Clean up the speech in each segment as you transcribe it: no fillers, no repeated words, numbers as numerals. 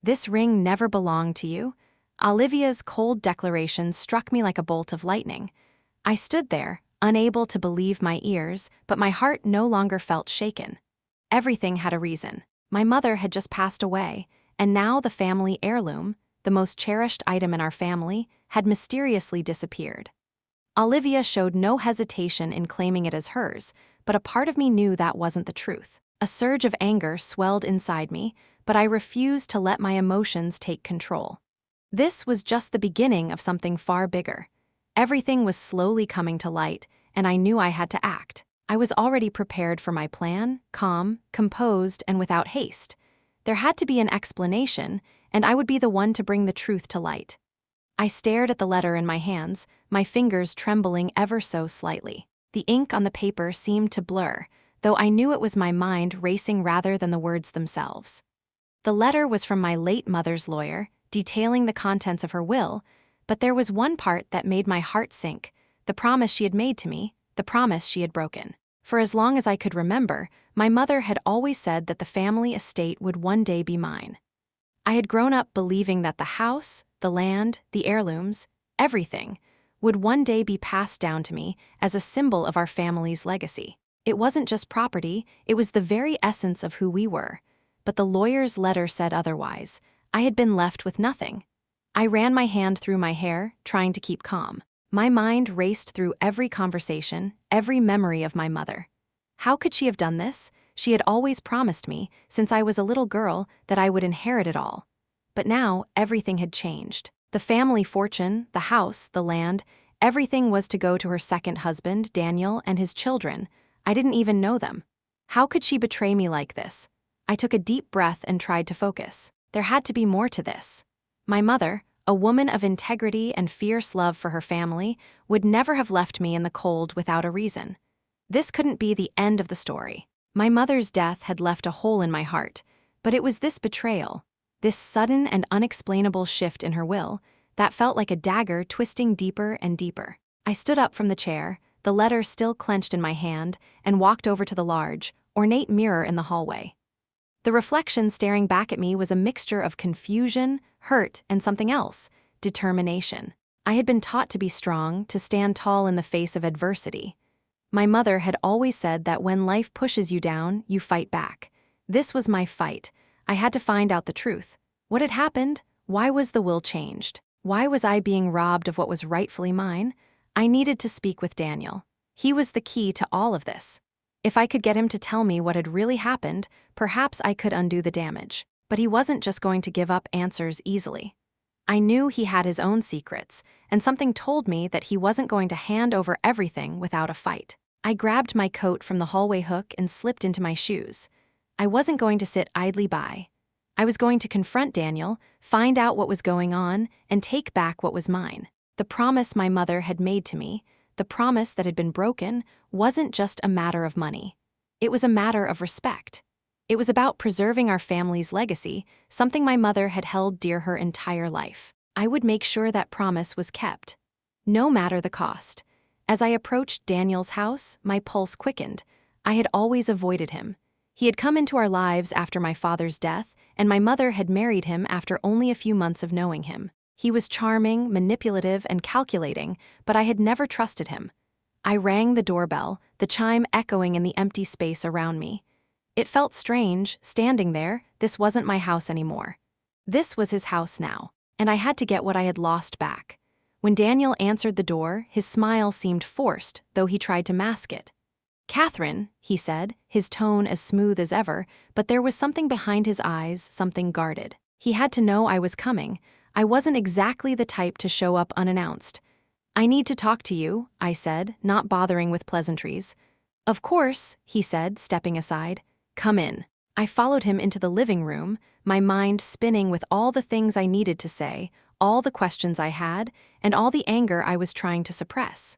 "This ring never belonged to you." Olivia's cold declaration struck me like a bolt of lightning. I stood there, unable to believe my ears, but my heart no longer felt shaken. Everything had a reason. My mother had just passed away, and now the family heirloom, the most cherished item in our family, had mysteriously disappeared. Olivia showed no hesitation in claiming it as hers, but a part of me knew that wasn't the truth. A surge of anger swelled inside me, but I refused to let my emotions take control. This was just the beginning of something far bigger. Everything was slowly coming to light, and I knew I had to act. I was already prepared for my plan, calm, composed, and without haste. There had to be an explanation, and I would be the one to bring the truth to light. I stared at the letter in my hands, my fingers trembling ever so slightly. The ink on the paper seemed to blur, though I knew it was my mind racing rather than the words themselves. The letter was from my late mother's lawyer, detailing the contents of her will, but there was one part that made my heart sink: the promise she had made to me, the promise she had broken. For as long as I could remember, my mother had always said that the family estate would one day be mine. I had grown up believing that the house, the land, the heirlooms, everything, would one day be passed down to me as a symbol of our family's legacy. It wasn't just property, it was the very essence of who we were. But the lawyer's letter said otherwise. I had been left with nothing. I ran my hand through my hair, trying to keep calm. My mind raced through every conversation, every memory of my mother. How could she have done this? She had always promised me, since I was a little girl, that I would inherit it all. But now, everything had changed. The family fortune, the house, the land, everything was to go to her second husband, Daniel, and his children. I didn't even know them. How could she betray me like this? I took a deep breath and tried to focus. There had to be more to this. My mother, a woman of integrity and fierce love for her family, would never have left me in the cold without a reason. This couldn't be the end of the story. My mother's death had left a hole in my heart, but it was this betrayal, this sudden and unexplainable shift in her will, that felt like a dagger twisting deeper and deeper. I stood up from the chair, the letter still clenched in my hand, and walked over to the large, ornate mirror in the hallway. The reflection staring back at me was a mixture of confusion, hurt, and something else: determination. I had been taught to be strong, to stand tall in the face of adversity. My mother had always said that when life pushes you down, you fight back. This was my fight. I had to find out the truth. What had happened? Why was the will changed? Why was I being robbed of what was rightfully mine? I needed to speak with Daniel. He was the key to all of this. If I could get him to tell me what had really happened, perhaps I could undo the damage. But he wasn't just going to give up answers easily. I knew he had his own secrets, and something told me that he wasn't going to hand over everything without a fight. I grabbed my coat from the hallway hook and slipped into my shoes. I wasn't going to sit idly by. I was going to confront Daniel, find out what was going on, and take back what was mine. The promise my mother had made to me, the promise that had been broken, wasn't just a matter of money. It was a matter of respect. It was about preserving our family's legacy, something my mother had held dear her entire life. I would make sure that promise was kept, no matter the cost. As I approached Daniel's house, my pulse quickened. I had always avoided him. He had come into our lives after my father's death, and my mother had married him after only a few months of knowing him. He was charming, manipulative, and calculating, but I had never trusted him. I rang the doorbell, the chime echoing in the empty space around me. It felt strange, standing there. This wasn't my house anymore. This was his house now, and I had to get what I had lost back. When Daniel answered the door, his smile seemed forced, though he tried to mask it. "Catherine," he said, his tone as smooth as ever, but there was something behind his eyes, something guarded. He had to know I was coming. I wasn't exactly the type to show up unannounced. "I need to talk to you," I said, not bothering with pleasantries. "Of course," he said, stepping aside. "Come in." I followed him into the living room, my mind spinning with all the things I needed to say, all the questions I had, and all the anger I was trying to suppress.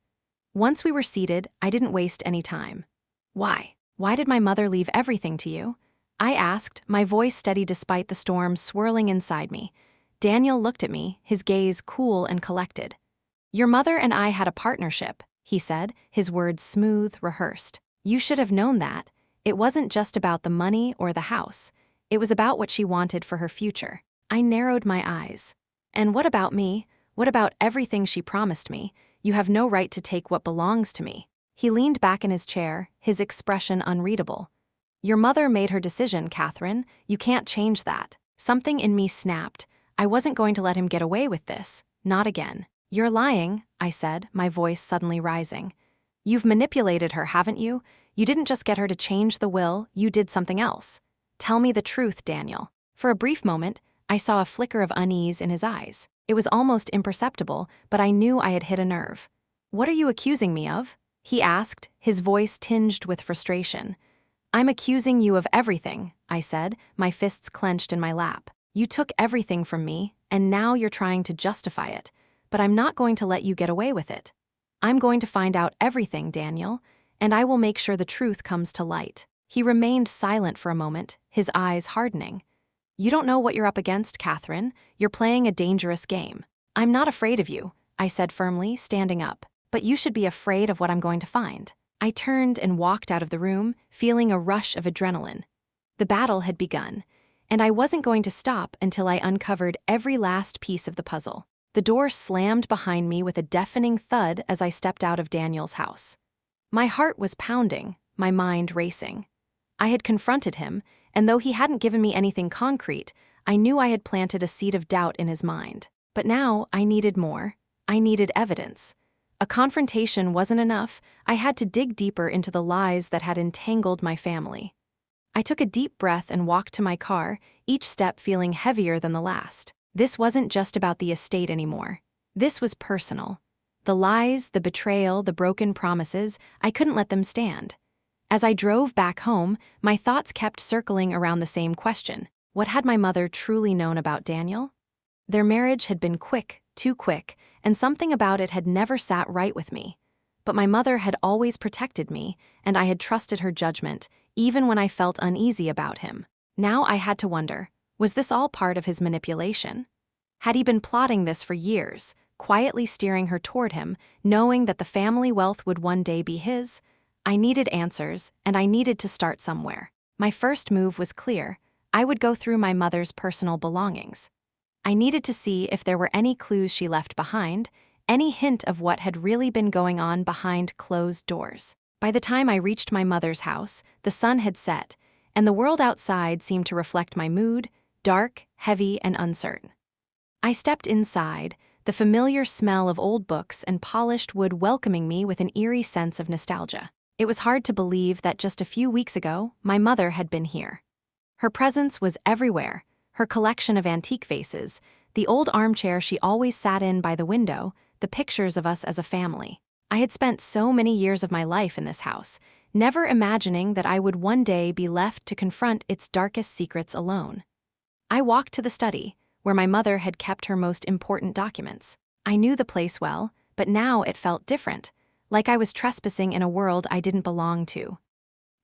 Once we were seated, I didn't waste any time. "Why? Why did my mother leave everything to you?" I asked, my voice steady despite the storm swirling inside me. Daniel looked at me, his gaze cool and collected. "Your mother and I had a partnership," he said, his words smooth, rehearsed. "You should have known that. It wasn't just about the money or the house. It was about what she wanted for her future." I narrowed my eyes. And what about me? What about everything she promised me? You have no right to take what belongs to me. He leaned back in his chair, his expression unreadable. Your mother made her decision, Catherine. You can't change that. Something in me snapped. I wasn't going to let him get away with this. Not again. You're lying, I said, my voice suddenly rising. You've manipulated her, haven't you? You didn't just get her to change the will, you did something else. Tell me the truth, Daniel. For a brief moment, I saw a flicker of unease in his eyes. It was almost imperceptible, but I knew I had hit a nerve. What are you accusing me of? He asked, his voice tinged with frustration. I'm accusing you of everything, I said, my fists clenched in my lap. You took everything from me, and now you're trying to justify it. But I'm not going to let you get away with it. I'm going to find out everything, Daniel, and I will make sure the truth comes to light. He remained silent for a moment, his eyes hardening. You don't know what you're up against, Catherine. You're playing a dangerous game. I'm not afraid of you, I said firmly, standing up. But you should be afraid of what I'm going to find. I turned and walked out of the room, feeling a rush of adrenaline. The battle had begun, and I wasn't going to stop until I uncovered every last piece of the puzzle. The door slammed behind me with a deafening thud as I stepped out of Daniel's house. My heart was pounding, my mind racing. I had confronted him, and though he hadn't given me anything concrete, I knew I had planted a seed of doubt in his mind. But now I needed more. I needed evidence. A confrontation wasn't enough. I had to dig deeper into the lies that had entangled my family. I took a deep breath and walked to my car, each step feeling heavier than the last. This wasn't just about the estate anymore. This was personal. The lies, the betrayal, the broken promises, I couldn't let them stand. As I drove back home, my thoughts kept circling around the same question. What had my mother truly known about Daniel? Their marriage had been quick, too quick, and something about it had never sat right with me. But my mother had always protected me, and I had trusted her judgment, even when I felt uneasy about him. Now I had to wonder, was this all part of his manipulation? Had he been plotting this for years, quietly steering her toward him, knowing that the family wealth would one day be his? I needed answers, and I needed to start somewhere. My first move was clear. I would go through my mother's personal belongings. I needed to see if there were any clues she left behind, any hint of what had really been going on behind closed doors. By the time I reached my mother's house, the sun had set, and the world outside seemed to reflect my mood, dark, heavy, and uncertain. I stepped inside, the familiar smell of old books and polished wood welcoming me with an eerie sense of nostalgia. It was hard to believe that just a few weeks ago, my mother had been here. Her presence was everywhere. Her collection of antique vases, the old armchair she always sat in by the window, the pictures of us as a family. I had spent so many years of my life in this house, never imagining that I would one day be left to confront its darkest secrets alone. I walked to the study, where my mother had kept her most important documents. I knew the place well, but now it felt different, like I was trespassing in a world I didn't belong to.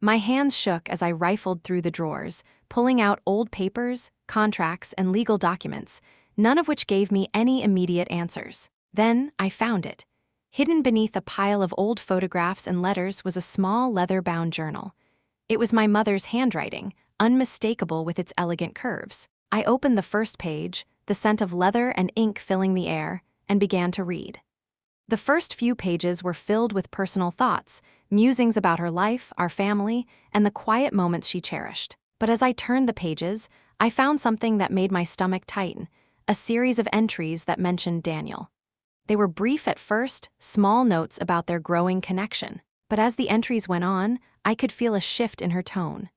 My hands shook as I rifled through the drawers, pulling out old papers, contracts, and legal documents, none of which gave me any immediate answers. Then I found it. Hidden beneath a pile of old photographs and letters was a small leather-bound journal. It was my mother's handwriting, unmistakable with its elegant curves. I opened the first page, the scent of leather and ink filling the air, and began to read. The first few pages were filled with personal thoughts, musings about her life, our family, and the quiet moments she cherished. But as I turned the pages, I found something that made my stomach tighten, a series of entries that mentioned Daniel. They were brief at first, small notes about their growing connection. But as the entries went on, I could feel a shift in her tone.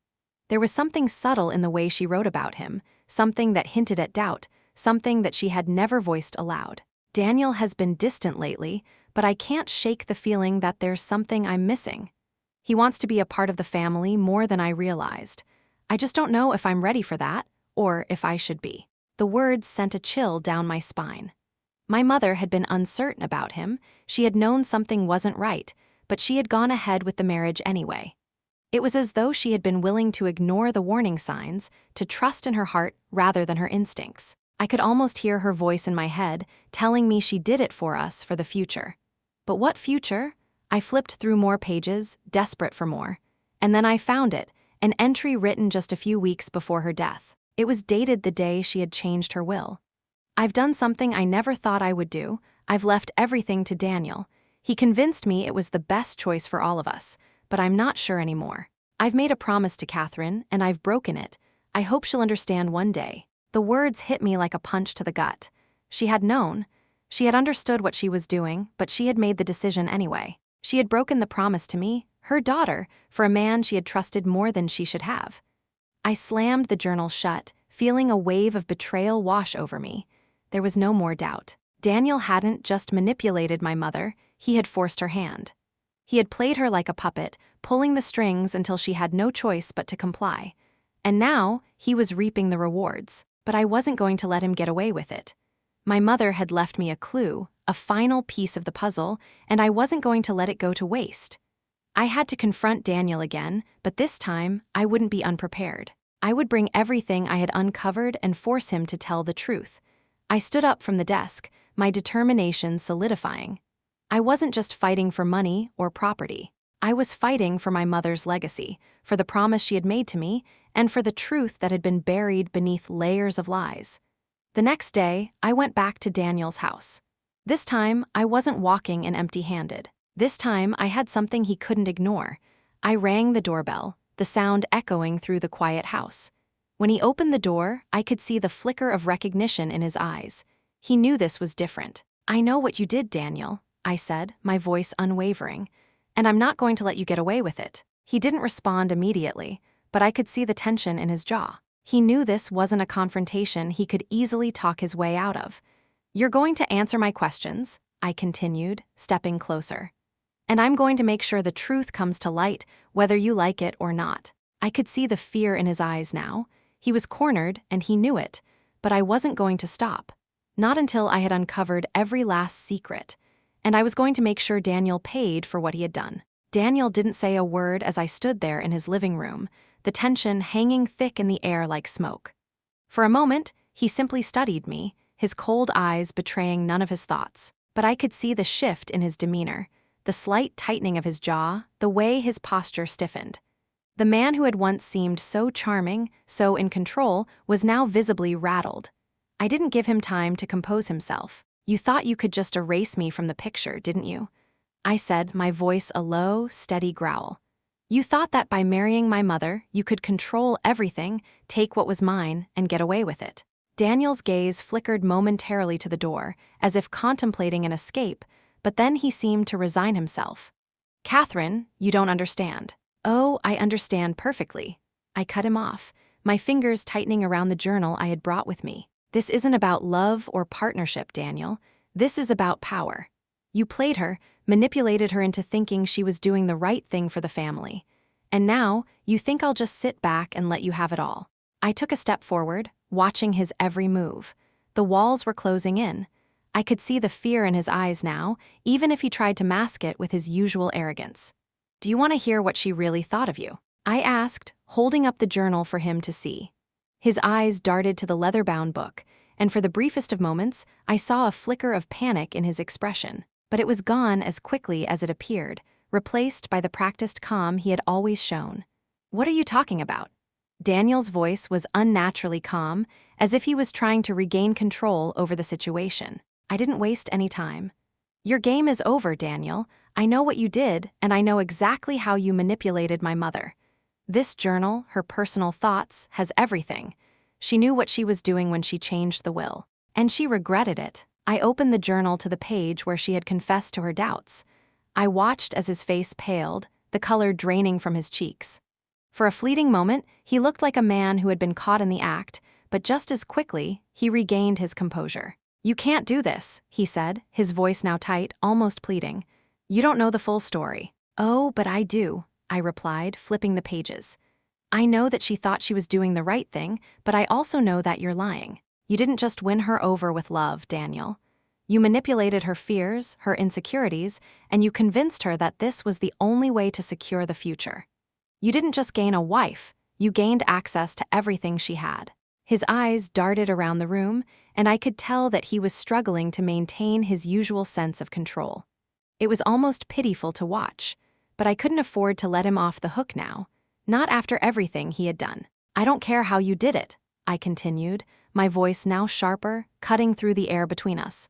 There was something subtle in the way she wrote about him, something that hinted at doubt, something that she had never voiced aloud. Daniel has been distant lately, but I can't shake the feeling that there's something I'm missing. He wants to be a part of the family more than I realized. I just don't know if I'm ready for that, or if I should be. The words sent a chill down my spine. My mother had been uncertain about him, she had known something wasn't right, but she had gone ahead with the marriage anyway. It was as though she had been willing to ignore the warning signs, to trust in her heart rather than her instincts. I could almost hear her voice in my head, telling me she did it for us for the future. But what future? I flipped through more pages, desperate for more. And then I found it, an entry written just a few weeks before her death. It was dated the day she had changed her will. "I've done something I never thought I would do. I've left everything to Daniel. He convinced me it was the best choice for all of us, but I'm not sure anymore. I've made a promise to Catherine, and I've broken it. I hope she'll understand one day." The words hit me like a punch to the gut. She had known. She had understood what she was doing, but she had made the decision anyway. She had broken the promise to me, her daughter, for a man she had trusted more than she should have. I slammed the journal shut, feeling a wave of betrayal wash over me. There was no more doubt. Daniel hadn't just manipulated my mother, he had forced her hand. He had played her like a puppet, pulling the strings until she had no choice but to comply. And now, he was reaping the rewards, but I wasn't going to let him get away with it. My mother had left me a clue, a final piece of the puzzle, and I wasn't going to let it go to waste. I had to confront Daniel again, but this time, I wouldn't be unprepared. I would bring everything I had uncovered and force him to tell the truth. I stood up from the desk, my determination solidifying. I wasn't just fighting for money or property. I was fighting for my mother's legacy, for the promise she had made to me, and for the truth that had been buried beneath layers of lies. The next day, I went back to Daniel's house. This time, I wasn't walking in empty-handed. This time, I had something he couldn't ignore. I rang the doorbell, the sound echoing through the quiet house. When he opened the door, I could see the flicker of recognition in his eyes. He knew this was different. "I know what you did, Daniel," I said, my voice unwavering. "And I'm not going to let you get away with it." He didn't respond immediately, but I could see the tension in his jaw. He knew this wasn't a confrontation he could easily talk his way out of. "You're going to answer my questions," I continued, stepping closer. "And I'm going to make sure the truth comes to light, whether you like it or not." I could see the fear in his eyes now. He was cornered, and he knew it, but I wasn't going to stop. Not until I had uncovered every last secret. And I was going to make sure Daniel paid for what he had done. Daniel didn't say a word as I stood there in his living room, the tension hanging thick in the air like smoke. For a moment, he simply studied me, his cold eyes betraying none of his thoughts. But I could see the shift in his demeanor, the slight tightening of his jaw, the way his posture stiffened. The man who had once seemed so charming, so in control, was now visibly rattled. I didn't give him time to compose himself. "You thought you could just erase me from the picture, didn't you?" I said, my voice a low, steady growl. "You thought that by marrying my mother, you could control everything, take what was mine, and get away with it." Daniel's gaze flickered momentarily to the door, as if contemplating an escape, but then he seemed to resign himself. "Catherine, you don't understand." "Oh, I understand perfectly." I cut him off, my fingers tightening around the journal I had brought with me. "This isn't about love or partnership, Daniel. This is about power. You played her, manipulated her into thinking she was doing the right thing for the family. And now, you think I'll just sit back and let you have it all." I took a step forward, watching his every move. The walls were closing in. I could see the fear in his eyes now, even if he tried to mask it with his usual arrogance. "Do you want to hear what she really thought of you?" I asked, holding up the journal for him to see. His eyes darted to the leather-bound book, and for the briefest of moments, I saw a flicker of panic in his expression. But it was gone as quickly as it appeared, replaced by the practiced calm he had always shown. "What are you talking about?" Daniel's voice was unnaturally calm, as if he was trying to regain control over the situation. I didn't waste any time. "Your game is over, Daniel. I know what you did, and I know exactly how you manipulated my mother. This journal, her personal thoughts, has everything. She knew what she was doing when she changed the will. And she regretted it." I opened the journal to the page where she had confessed to her doubts. I watched as his face paled, the color draining from his cheeks. For a fleeting moment, he looked like a man who had been caught in the act, but just as quickly, he regained his composure. "You can't do this," he said, his voice now tight, almost pleading. "You don't know the full story." "Oh, but I do," I replied, flipping the pages. "I know that she thought she was doing the right thing, but I also know that you're lying. You didn't just win her over with love, Daniel. You manipulated her fears, her insecurities, and you convinced her that this was the only way to secure the future. You didn't just gain a wife, you gained access to everything she had." His eyes darted around the room, and I could tell that he was struggling to maintain his usual sense of control. It was almost pitiful to watch, but I couldn't afford to let him off the hook now, not after everything he had done. "I don't care how you did it," I continued, my voice now sharper, cutting through the air between us.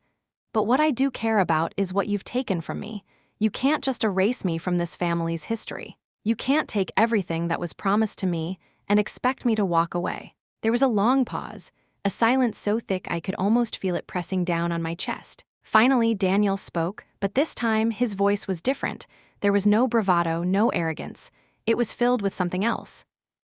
But what I do care about is what you've taken from me. You can't just erase me from this family's history. You can't take everything that was promised to me and expect me to walk away. There was a long pause, a silence so thick I could almost feel it pressing down on my chest. Finally, Daniel spoke, but this time his voice was different. There was no bravado, no arrogance. It was filled with something else.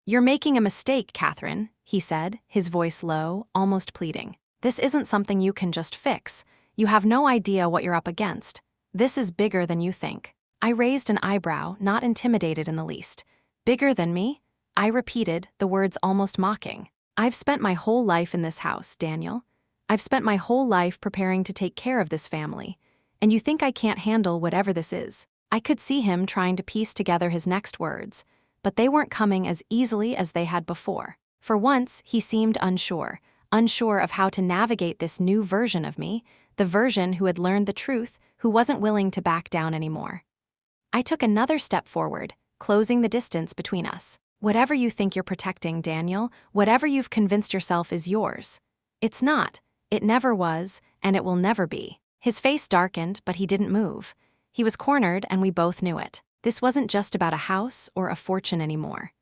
"You're making a mistake, Catherine," he said, his voice low, almost pleading. "This isn't something you can just fix. You have no idea what you're up against. This is bigger than you think." I raised an eyebrow, not intimidated in the least. "Bigger than me?" I repeated, the words almost mocking. "I've spent my whole life in this house, Daniel. I've spent my whole life preparing to take care of this family. And you think I can't handle whatever this is?" I could see him trying to piece together his next words, but they weren't coming as easily as they had before. For once, he seemed unsure of how to navigate this new version of me, the version who had learned the truth, who wasn't willing to back down anymore. I took another step forward, closing the distance between us. "Whatever you think you're protecting, Daniel, whatever you've convinced yourself is yours. It's not, it never was, and it will never be." His face darkened, but he didn't move. He was cornered, and we both knew it. This wasn't just about a house or a fortune anymore.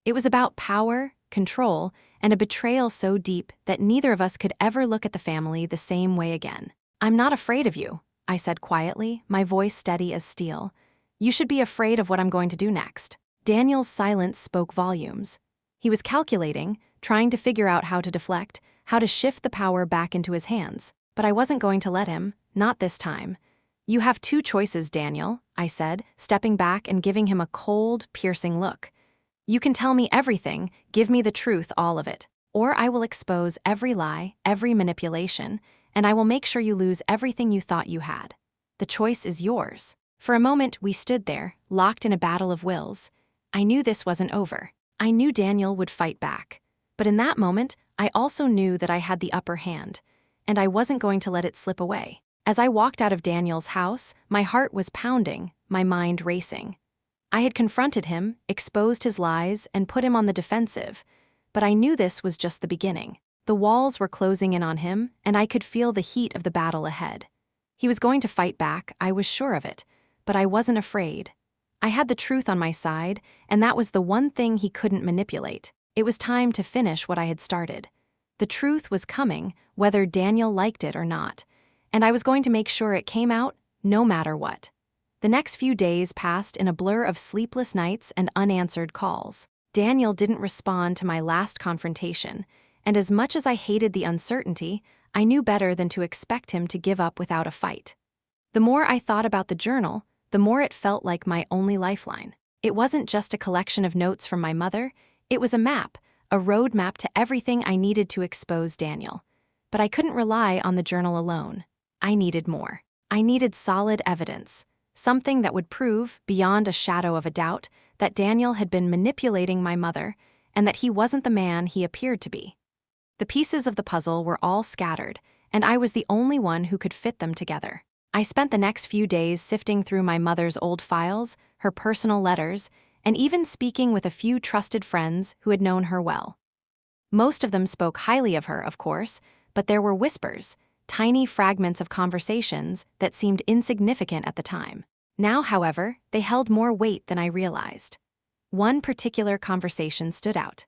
It was about power, control, and a betrayal so deep that neither of us could ever look at the family the same way again. "I'm not afraid of you," I said quietly, my voice steady as steel. "You should be afraid of what I'm going to do next." Daniel's silence spoke volumes. He was calculating, trying to figure out how to deflect, how to shift the power back into his hands. But I wasn't going to let him, not this time. "You have two choices, Daniel," I said, stepping back and giving him a cold, piercing look. "You can tell me everything, give me the truth, all of it. Or I will expose every lie, every manipulation, and I will make sure you lose everything you thought you had. The choice is yours." For a moment, we stood there, locked in a battle of wills. I knew this wasn't over. I knew Daniel would fight back. But in that moment, I also knew that I had the upper hand, and I wasn't going to let it slip away. As I walked out of Daniel's house, my heart was pounding, my mind racing. I had confronted him, exposed his lies, and put him on the defensive, but I knew this was just the beginning. The walls were closing in on him, and I could feel the heat of the battle ahead. He was going to fight back, I was sure of it, but I wasn't afraid. I had the truth on my side, and that was the one thing he couldn't manipulate. It was time to finish what I had started. The truth was coming, whether Daniel liked it or not, and I was going to make sure it came out no matter what. The next few days passed in a blur of sleepless nights and unanswered calls. Daniel didn't respond to my last confrontation, and as much as I hated the uncertainty, I knew better than to expect him to give up without a fight. The more I thought about the journal, the more it felt like my only lifeline. It wasn't just a collection of notes from my mother, it was a map, a roadmap to everything I needed to expose Daniel. But I couldn't rely on the journal alone. I needed more. I needed solid evidence, something that would prove, beyond a shadow of a doubt, that Daniel had been manipulating my mother and that he wasn't the man he appeared to be. The pieces of the puzzle were all scattered, and I was the only one who could fit them together. I spent the next few days sifting through my mother's old files, her personal letters, and even speaking with a few trusted friends who had known her well. Most of them spoke highly of her, of course, but there were whispers, tiny fragments of conversations that seemed insignificant at the time. Now, however, they held more weight than I realized. One particular conversation stood out.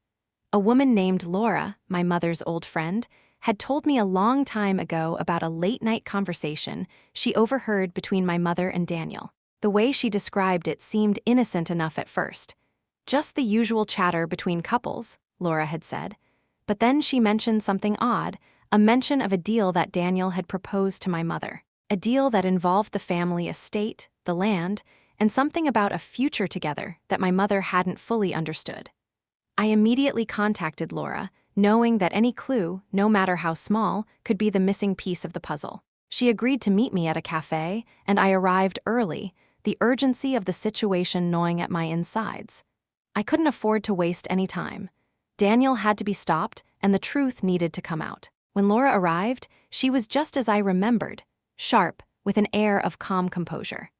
A woman named Laura, my mother's old friend, had told me a long time ago about a late-night conversation she overheard between my mother and Daniel. The way she described it seemed innocent enough at first. Just the usual chatter between couples, Laura had said. But then she mentioned something odd, a mention of a deal that Daniel had proposed to my mother. A deal that involved the family estate, the land, and something about a future together that my mother hadn't fully understood. I immediately contacted Laura, knowing that any clue, no matter how small, could be the missing piece of the puzzle. She agreed to meet me at a cafe, and I arrived early, the urgency of the situation gnawing at my insides. I couldn't afford to waste any time. Daniel had to be stopped, and the truth needed to come out. When Laura arrived, she was just as I remembered, sharp, with an air of calm composure.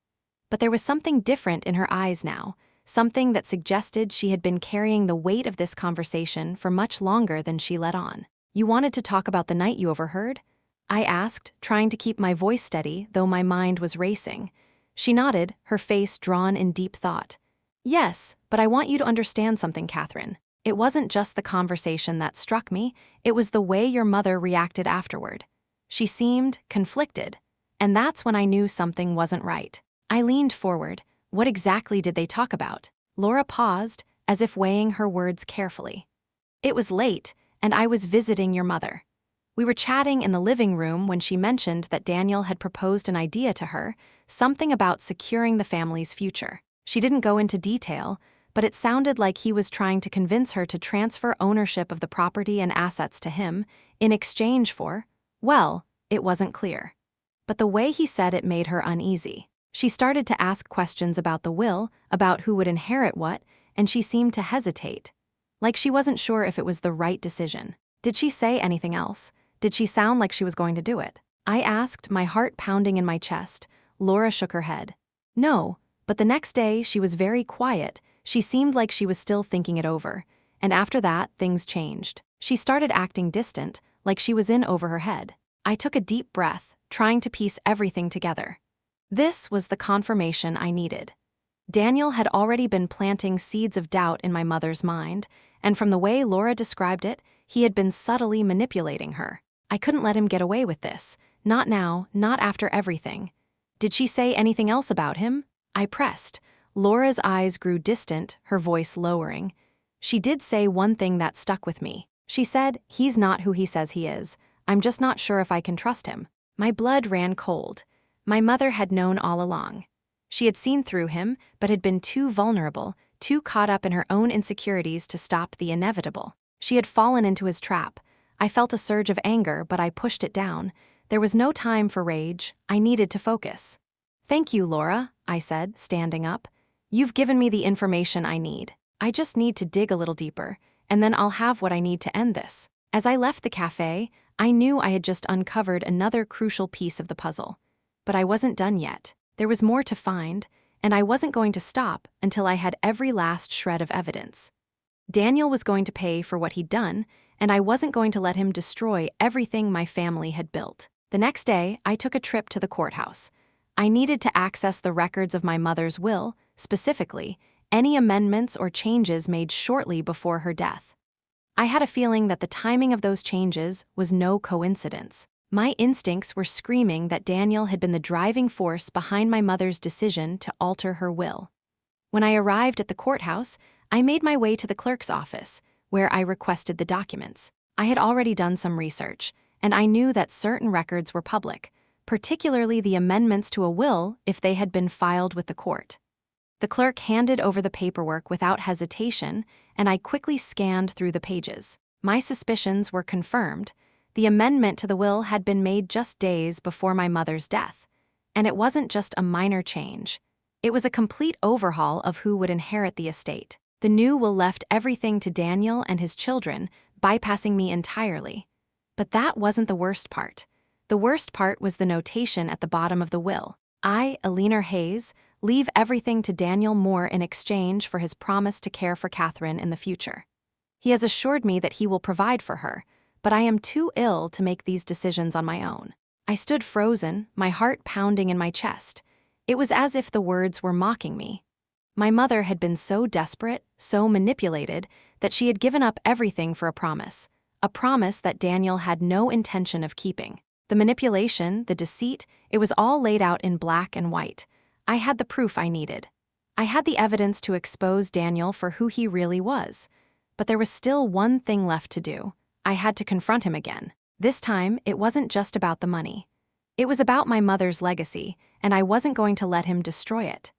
But there was something different in her eyes now, something that suggested she had been carrying the weight of this conversation for much longer than she let on. "You wanted to talk about the night you overheard?" I asked, trying to keep my voice steady, though my mind was racing. She nodded, her face drawn in deep thought. "Yes, but I want you to understand something, Catherine. It wasn't just the conversation that struck me, it was the way your mother reacted afterward. She seemed conflicted, and that's when I knew something wasn't right." I leaned forward. "What exactly did they talk about?" Laura paused, as if weighing her words carefully. "It was late, and I was visiting your mother. We were chatting in the living room when she mentioned that Daniel had proposed an idea to her, something about securing the family's future. She didn't go into detail, but it sounded like he was trying to convince her to transfer ownership of the property and assets to him in exchange for, well, it wasn't clear. But the way he said it made her uneasy. She started to ask questions about the will, about who would inherit what, and she seemed to hesitate, like she wasn't sure if it was the right decision. Did she say anything else? Did she sound like she was going to do it? I asked, my heart pounding in my chest. Laura shook her head. No, but the next day she was very quiet. She seemed like she was still thinking it over, and after that, things changed. She started acting distant, like she was in over her head. I took a deep breath, trying to piece everything together. This was the confirmation I needed. Daniel had already been planting seeds of doubt in my mother's mind, and from the way Laura described it, he had been subtly manipulating her. I couldn't let him get away with this. Not now, not after everything. Did she say anything else about him? I pressed. Laura's eyes grew distant, her voice lowering. She did say one thing that stuck with me. She said, "He's not who he says he is. I'm just not sure if I can trust him." My blood ran cold. My mother had known all along. She had seen through him, but had been too vulnerable, too caught up in her own insecurities to stop the inevitable. She had fallen into his trap. I felt a surge of anger, but I pushed it down. There was no time for rage. I needed to focus. "Thank you, Laura," I said, standing up. "You've given me the information I need. I just need to dig a little deeper, and then I'll have what I need to end this." As I left the cafe, I knew I had just uncovered another crucial piece of the puzzle. But I wasn't done yet. There was more to find, and I wasn't going to stop until I had every last shred of evidence. Daniel was going to pay for what he'd done, and I wasn't going to let him destroy everything my family had built. The next day, I took a trip to the courthouse. I needed to access the records of my mother's will, specifically, any amendments or changes made shortly before her death. I had a feeling that the timing of those changes was no coincidence. My instincts were screaming that Daniel had been the driving force behind my mother's decision to alter her will. When I arrived at the courthouse, I made my way to the clerk's office, where I requested the documents. I had already done some research, and I knew that certain records were public, particularly the amendments to a will if they had been filed with the court. The clerk handed over the paperwork without hesitation, and I quickly scanned through the pages. My suspicions were confirmed. The amendment to the will had been made just days before my mother's death, and it wasn't just a minor change. It was a complete overhaul of who would inherit the estate. The new will left everything to Daniel and his children, bypassing me entirely. But that wasn't the worst part. The worst part was the notation at the bottom of the will. I, Eleanor Hayes, leave everything to Daniel Moore in exchange for his promise to care for Catherine in the future. He has assured me that he will provide for her, but I am too ill to make these decisions on my own. I stood frozen, my heart pounding in my chest. It was as if the words were mocking me. My mother had been so desperate, so manipulated, that she had given up everything for a promise that Daniel had no intention of keeping. The manipulation, the deceit, it was all laid out in black and white. I had the proof I needed. I had the evidence to expose Daniel for who he really was. But there was still one thing left to do. I had to confront him again. This time, it wasn't just about the money. It was about my mother's legacy, and I wasn't going to let him destroy it.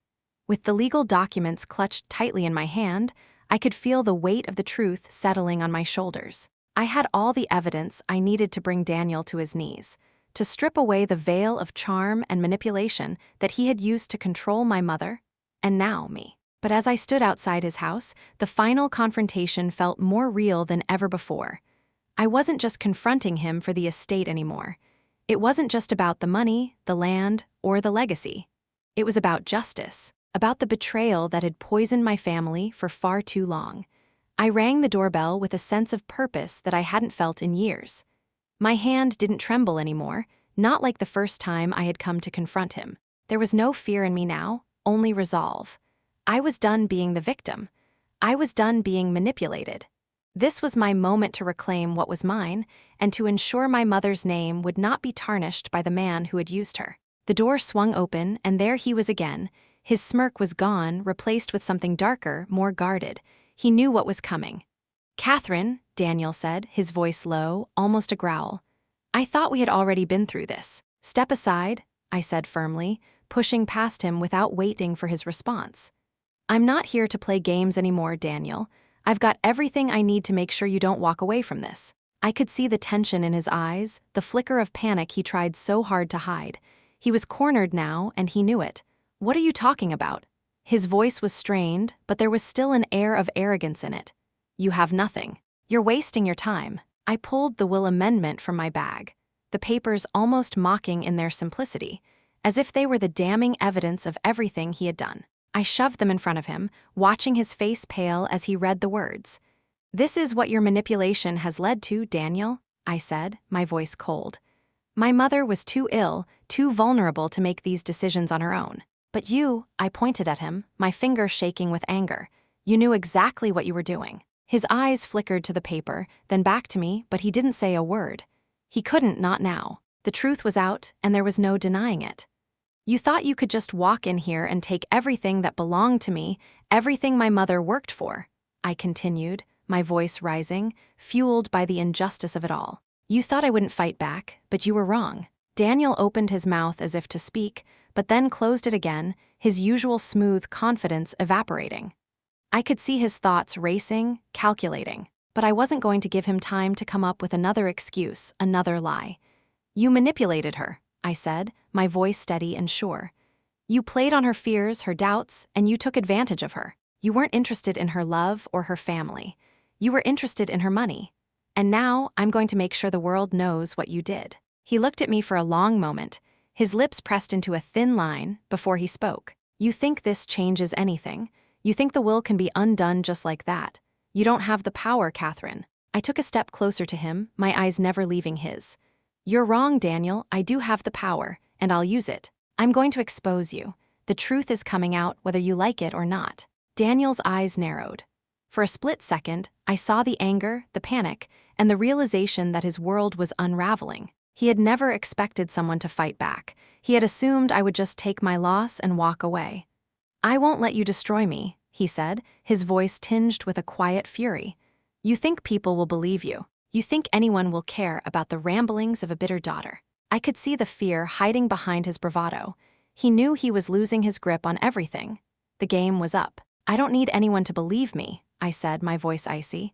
With the legal documents clutched tightly in my hand, I could feel the weight of the truth settling on my shoulders. I had all the evidence I needed to bring Daniel to his knees, to strip away the veil of charm and manipulation that he had used to control my mother, and now me. But as I stood outside his house, the final confrontation felt more real than ever before. I wasn't just confronting him for the estate anymore. It wasn't just about the money, the land, or the legacy. It was about justice. about the betrayal that had poisoned my family for far too long. I rang the doorbell with a sense of purpose that I hadn't felt in years. My hand didn't tremble anymore, not like the first time I had come to confront him. There was no fear in me now, only resolve. I was done being the victim. I was done being manipulated. This was my moment to reclaim what was mine and to ensure my mother's name would not be tarnished by the man who had used her. The door swung open, and there he was again. His smirk was gone, replaced with something darker, more guarded. He knew what was coming. "Catherine," Daniel said, his voice low, almost a growl. "I thought we had already been through this." "Step aside," I said firmly, pushing past him without waiting for his response. "I'm not here to play games anymore, Daniel. I've got everything I need to make sure you don't walk away from this." I could see the tension in his eyes, the flicker of panic he tried so hard to hide. He was cornered now, and he knew it. "What are you talking about?" His voice was strained, but there was still an air of arrogance in it. "You have nothing. You're wasting your time." I pulled the will amendment from my bag, the papers almost mocking in their simplicity, as if they were the damning evidence of everything he had done. I shoved them in front of him, watching his face pale as he read the words. "This is what your manipulation has led to, Daniel," I said, my voice cold. "My mother was too ill, too vulnerable to make these decisions on her own. But you," I pointed at him, my finger shaking with anger, "you knew exactly what you were doing." His eyes flickered to the paper, then back to me, but he didn't say a word. He couldn't, not now. The truth was out, and there was no denying it. "You thought you could just walk in here and take everything that belonged to me, everything my mother worked for," I continued, my voice rising, fueled by the injustice of it all. "You thought I wouldn't fight back, but you were wrong." Daniel opened his mouth as if to speak, but then closed it again, his usual smooth confidence evaporating. I could see his thoughts racing, calculating, but I wasn't going to give him time to come up with another excuse, another lie. "You manipulated her," I said, my voice steady and sure. "You played on her fears, her doubts, and you took advantage of her. You weren't interested in her love or her family. You were interested in her money. And now I'm going to make sure the world knows what you did." He looked at me for a long moment, his lips pressed into a thin line, before he spoke. "You think this changes anything? You think the will can be undone just like that? You don't have the power, Catherine." I took a step closer to him, my eyes never leaving his. "You're wrong, Daniel. I do have the power, and I'll use it. I'm going to expose you. The truth is coming out whether you like it or not." Daniel's eyes narrowed. For a split second, I saw the anger, the panic, and the realization that his world was unraveling. He had never expected someone to fight back. He had assumed I would just take my loss and walk away. "I won't let you destroy me," he said, his voice tinged with a quiet fury. "You think people will believe you. You think anyone will care about the ramblings of a bitter daughter." I could see the fear hiding behind his bravado. He knew he was losing his grip on everything. The game was up. "I don't need anyone to believe me," I said, my voice icy.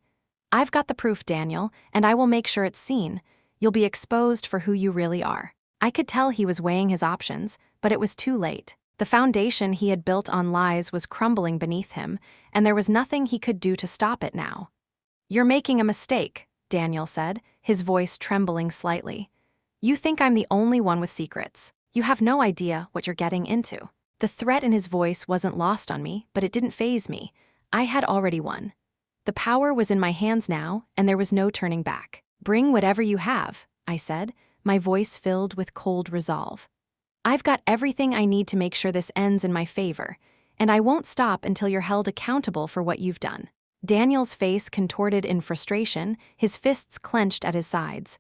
"I've got the proof, Daniel, and I will make sure it's seen. You'll be exposed for who you really are." I could tell he was weighing his options, but it was too late. The foundation he had built on lies was crumbling beneath him, and there was nothing he could do to stop it now. "You're making a mistake," Daniel said, his voice trembling slightly. "You think I'm the only one with secrets. You have no idea what you're getting into." The threat in his voice wasn't lost on me, but it didn't faze me. I had already won. The power was in my hands now, and there was no turning back. "Bring whatever you have," I said, my voice filled with cold resolve. "I've got everything I need to make sure this ends in my favor, and I won't stop until you're held accountable for what you've done." Daniel's face contorted in frustration, his fists clenched at his sides.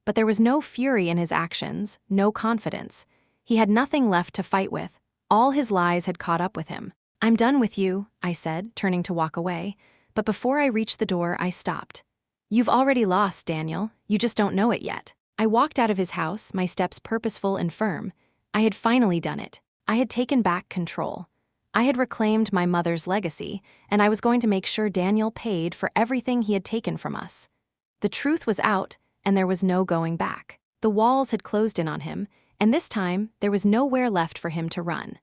But there was no fury in his actions, no confidence. He had nothing left to fight with. All his lies had caught up with him. "I'm done with you," I said, turning to walk away. But before I reached the door, I stopped. "You've already lost, Daniel. You just don't know it yet." I walked out of his house, my steps purposeful and firm. I had finally done it. I had taken back control. I had reclaimed my mother's legacy, and I was going to make sure Daniel paid for everything he had taken from us. The truth was out, and there was no going back. The walls had closed in on him, and this time there was nowhere left for him to run.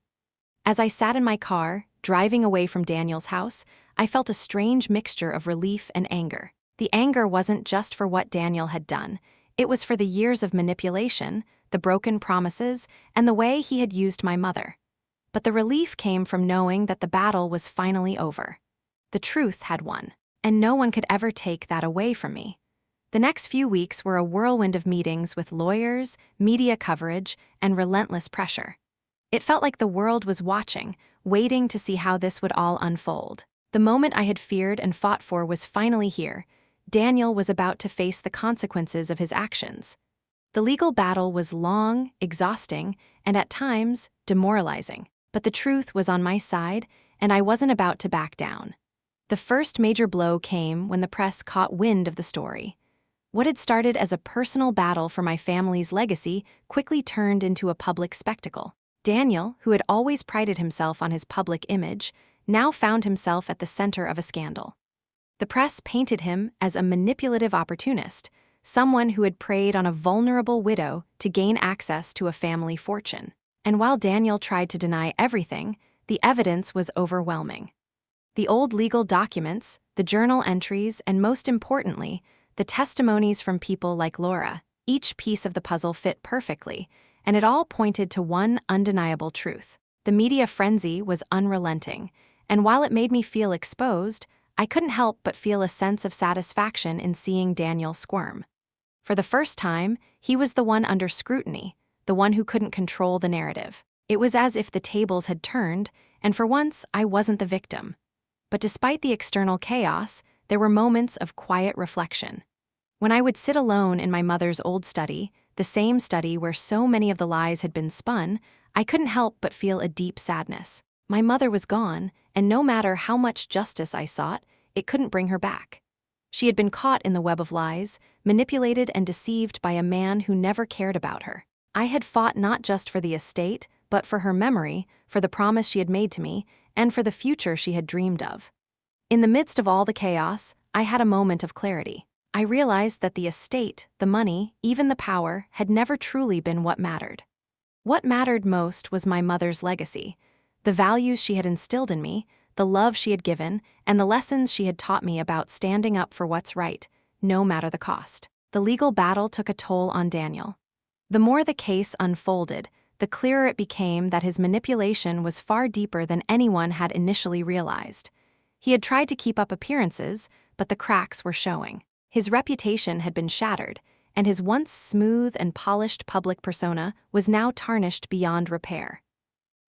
As I sat in my car, driving away from Daniel's house, I felt a strange mixture of relief and anger. The anger wasn't just for what Daniel had done. It was for the years of manipulation, the broken promises, and the way he had used my mother. But the relief came from knowing that the battle was finally over. The truth had won, and no one could ever take that away from me. The next few weeks were a whirlwind of meetings with lawyers, media coverage, and relentless pressure. It felt like the world was watching, waiting to see how this would all unfold. The moment I had feared and fought for was finally here. Daniel was about to face the consequences of his actions. The legal battle was long, exhausting, and at times, demoralizing. But the truth was on my side, and I wasn't about to back down. The first major blow came when the press caught wind of the story. What had started as a personal battle for my family's legacy quickly turned into a public spectacle. Daniel, who had always prided himself on his public image, now found himself at the center of a scandal. The press painted him as a manipulative opportunist, someone who had preyed on a vulnerable widow to gain access to a family fortune. And while Daniel tried to deny everything, the evidence was overwhelming. The old legal documents, the journal entries, and most importantly, the testimonies from people like Laura, each piece of the puzzle fit perfectly, and it all pointed to one undeniable truth. The media frenzy was unrelenting, and while it made me feel exposed, I couldn't help but feel a sense of satisfaction in seeing Daniel squirm. For the first time, he was the one under scrutiny, the one who couldn't control the narrative. It was as if the tables had turned, and for once, I wasn't the victim. But despite the external chaos, there were moments of quiet reflection. When I would sit alone in my mother's old study, the same study where so many of the lies had been spun, I couldn't help but feel a deep sadness. My mother was gone, and no matter how much justice I sought, it couldn't bring her back. She had been caught in the web of lies, manipulated and deceived by a man who never cared about her. I had fought not just for the estate, but for her memory, for the promise she had made to me, and for the future she had dreamed of. In the midst of all the chaos, I had a moment of clarity. I realized that the estate, the money, even the power, had never truly been what mattered. What mattered most was my mother's legacy, the values she had instilled in me, the love she had given, and the lessons she had taught me about standing up for what's right, no matter the cost. The legal battle took a toll on Daniel. The more the case unfolded, the clearer it became that his manipulation was far deeper than anyone had initially realized. He had tried to keep up appearances, but the cracks were showing. His reputation had been shattered, and his once smooth and polished public persona was now tarnished beyond repair.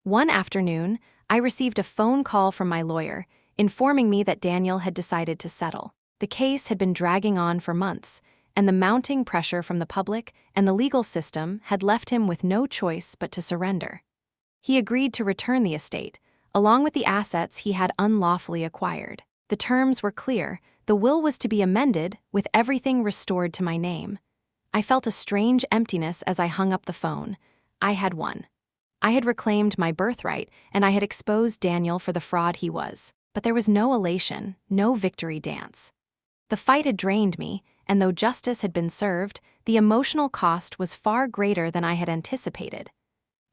One afternoon, I received a phone call from my lawyer, informing me that Daniel had decided to settle. The case had been dragging on for months, and the mounting pressure from the public and the legal system had left him with no choice but to surrender. He agreed to return the estate, along with the assets he had unlawfully acquired. The terms were clear. The will was to be amended, with everything restored to my name. I felt a strange emptiness as I hung up the phone. I had won. I had reclaimed my birthright, and I had exposed Daniel for the fraud he was. But there was no elation, no victory dance. The fight had drained me, and though justice had been served, the emotional cost was far greater than I had anticipated.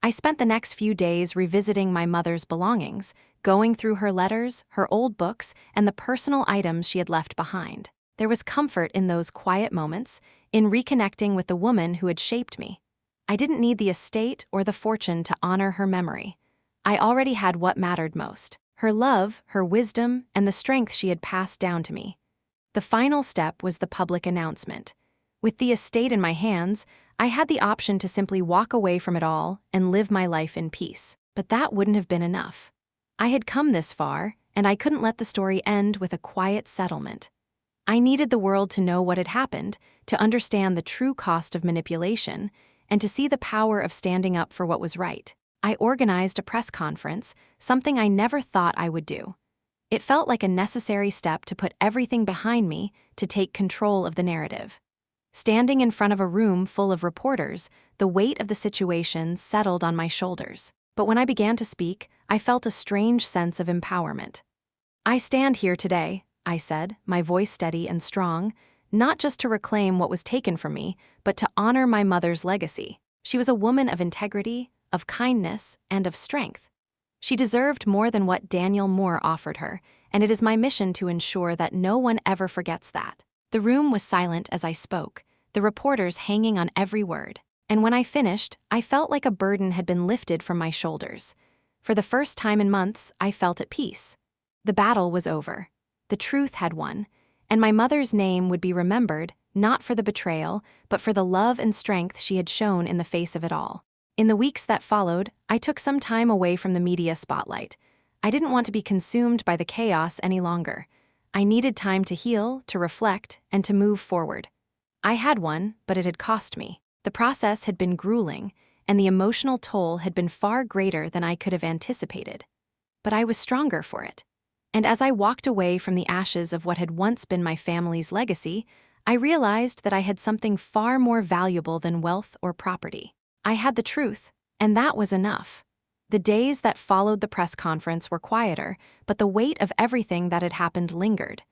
I spent the next few days revisiting my mother's belongings, going through her letters, her old books, and the personal items she had left behind. There was comfort in those quiet moments, in reconnecting with the woman who had shaped me. I didn't need the estate or the fortune to honor her memory. I already had what mattered most: her love, her wisdom, and the strength she had passed down to me. The final step was the public announcement. With the estate in my hands, I had the option to simply walk away from it all and live my life in peace. But that wouldn't have been enough. I had come this far, and I couldn't let the story end with a quiet settlement. I needed the world to know what had happened, to understand the true cost of manipulation, and to see the power of standing up for what was right. I organized a press conference, something I never thought I would do. It felt like a necessary step to put everything behind me, to take control of the narrative. Standing in front of a room full of reporters, the weight of the situation settled on my shoulders. But when I began to speak, I felt a strange sense of empowerment. "I stand here today," I said, my voice steady and strong, "not just to reclaim what was taken from me, but to honor my mother's legacy. She was a woman of integrity, of kindness, and of strength. She deserved more than what Daniel Moore offered her, and it is my mission to ensure that no one ever forgets that." The room was silent as I spoke, the reporters hanging on every word. And when I finished, I felt like a burden had been lifted from my shoulders. For the first time in months, I felt at peace. The battle was over. The truth had won, and my mother's name would be remembered, not for the betrayal, but for the love and strength she had shown in the face of it all. In the weeks that followed, I took some time away from the media spotlight. I didn't want to be consumed by the chaos any longer. I needed time to heal, to reflect, and to move forward. I had one, but it had cost me. The process had been grueling, and the emotional toll had been far greater than I could have anticipated. But I was stronger for it. And as I walked away from the ashes of what had once been my family's legacy, I realized that I had something far more valuable than wealth or property. I had the truth, and that was enough. The days that followed the press conference were quieter, but the weight of everything that had happened lingered.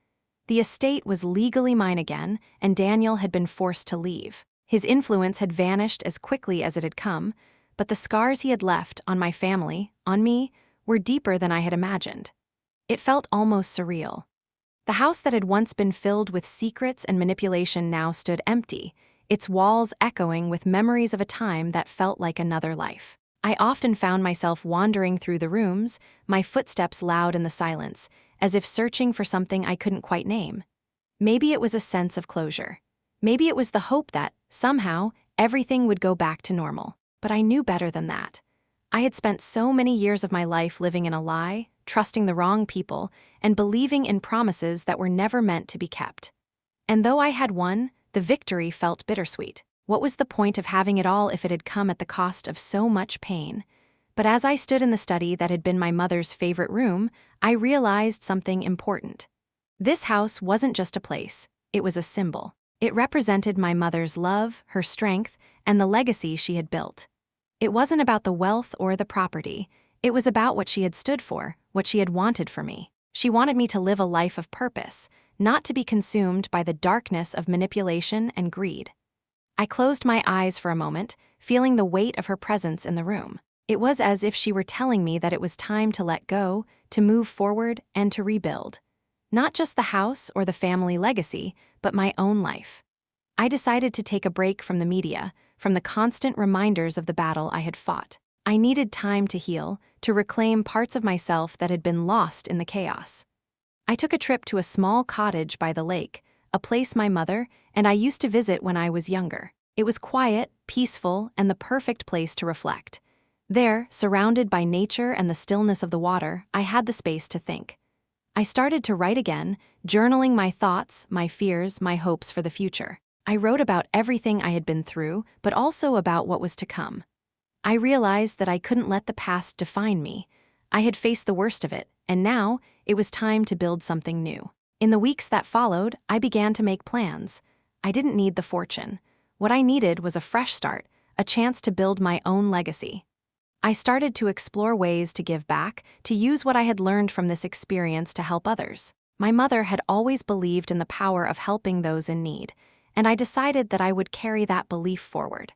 The estate was legally mine again, and Daniel had been forced to leave. His influence had vanished as quickly as it had come, but the scars he had left on my family, on me, were deeper than I had imagined. It felt almost surreal. The house that had once been filled with secrets and manipulation now stood empty, its walls echoing with memories of a time that felt like another life. I often found myself wandering through the rooms, my footsteps loud in the silence, as if searching for something I couldn't quite name. Maybe it was a sense of closure. Maybe it was the hope that, somehow, everything would go back to normal. But I knew better than that. I had spent so many years of my life living in a lie, trusting the wrong people, and believing in promises that were never meant to be kept. And though I had won, the victory felt bittersweet. What was the point of having it all if it had come at the cost of so much pain? But as I stood in the study that had been my mother's favorite room, I realized something important. This house wasn't just a place, it was a symbol. It represented my mother's love, her strength, and the legacy she had built. It wasn't about the wealth or the property. It was about what she had stood for, what she had wanted for me. She wanted me to live a life of purpose, not to be consumed by the darkness of manipulation and greed. I closed my eyes for a moment, feeling the weight of her presence in the room. It was as if she were telling me that it was time to let go, to move forward, and to rebuild. Not just the house or the family legacy, but my own life. I decided to take a break from the media, from the constant reminders of the battle I had fought. I needed time to heal, to reclaim parts of myself that had been lost in the chaos. I took a trip to a small cottage by the lake, a place my mother and I used to visit when I was younger. It was quiet, peaceful, and the perfect place to reflect. There, surrounded by nature and the stillness of the water, I had the space to think. I started to write again, journaling my thoughts, my fears, my hopes for the future. I wrote about everything I had been through, but also about what was to come. I realized that I couldn't let the past define me. I had faced the worst of it, and now it was time to build something new. In the weeks that followed, I began to make plans. I didn't need the fortune. What I needed was a fresh start, a chance to build my own legacy. I started to explore ways to give back, to use what I had learned from this experience to help others. My mother had always believed in the power of helping those in need, and I decided that I would carry that belief forward.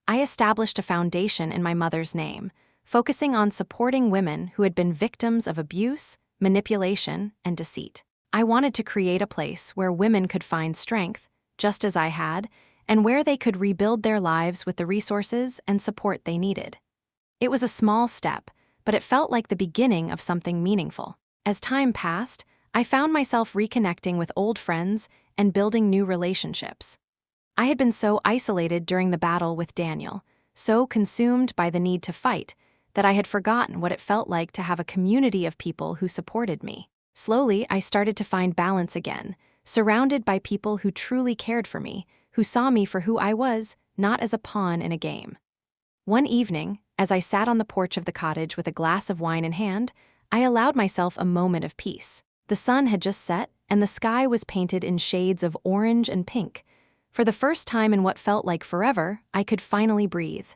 I established a foundation in my mother's name, focusing on supporting women who had been victims of abuse, manipulation, and deceit. I wanted to create a place where women could find strength, just as I had, and where they could rebuild their lives with the resources and support they needed. It was a small step, but it felt like the beginning of something meaningful. As time passed, I found myself reconnecting with old friends and building new relationships. I had been so isolated during the battle with Daniel, so consumed by the need to fight, that I had forgotten what it felt like to have a community of people who supported me. Slowly, I started to find balance again, surrounded by people who truly cared for me, who saw me for who I was, not as a pawn in a game. One evening, as I sat on the porch of the cottage with a glass of wine in hand, I allowed myself a moment of peace. The sun had just set, and the sky was painted in shades of orange and pink. For the first time in what felt like forever, I could finally breathe.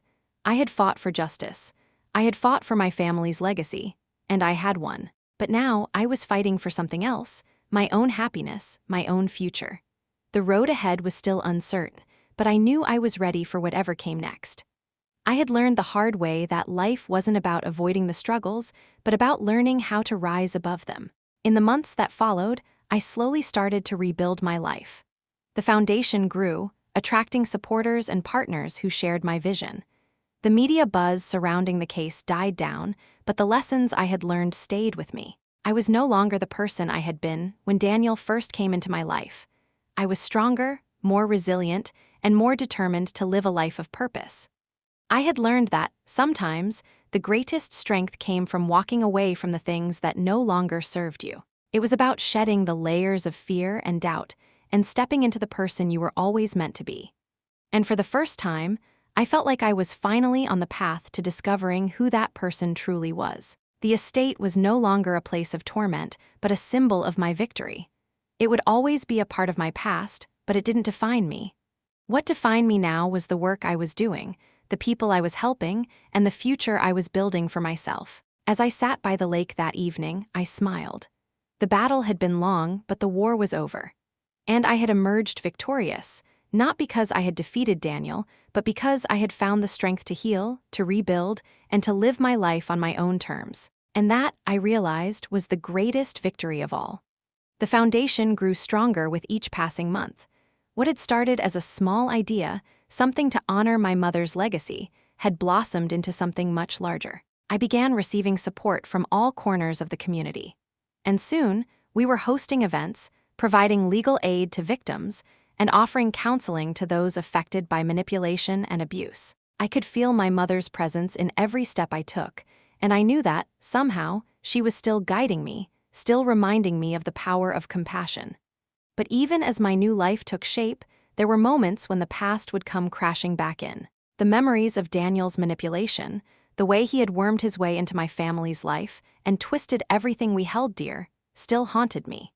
I had fought for justice. I had fought for my family's legacy, and I had won. But now I was fighting for something else, my own happiness, my own future. The road ahead was still uncertain, but I knew I was ready for whatever came next. I had learned the hard way that life wasn't about avoiding the struggles, but about learning how to rise above them. In the months that followed, I slowly started to rebuild my life. The foundation grew, attracting supporters and partners who shared my vision. The media buzz surrounding the case died down, but the lessons I had learned stayed with me. I was no longer the person I had been when Daniel first came into my life. I was stronger, more resilient, and more determined to live a life of purpose. I had learned that, sometimes, the greatest strength came from walking away from the things that no longer served you. It was about shedding the layers of fear and doubt and stepping into the person you were always meant to be. And for the first time, I felt like I was finally on the path to discovering who that person truly was. The estate was no longer a place of torment, but a symbol of my victory. It would always be a part of my past, but it didn't define me. What defined me now was the work I was doing, the people I was helping, and the future I was building for myself. As I sat by the lake that evening, I smiled. The battle had been long, but the war was over. And I had emerged victorious, not because I had defeated Daniel, but because I had found the strength to heal, to rebuild, and to live my life on my own terms. And that, I realized, was the greatest victory of all. The foundation grew stronger with each passing month. What had started as a small idea, something to honor my mother's legacy, had blossomed into something much larger. I began receiving support from all corners of the community. And soon, we were hosting events, providing legal aid to victims, and offering counseling to those affected by manipulation and abuse. I could feel my mother's presence in every step I took, and I knew that, somehow, she was still guiding me, still reminding me of the power of compassion. But even as my new life took shape, there were moments when the past would come crashing back in. The memories of Daniel's manipulation, the way he had wormed his way into my family's life and twisted everything we held dear, still haunted me.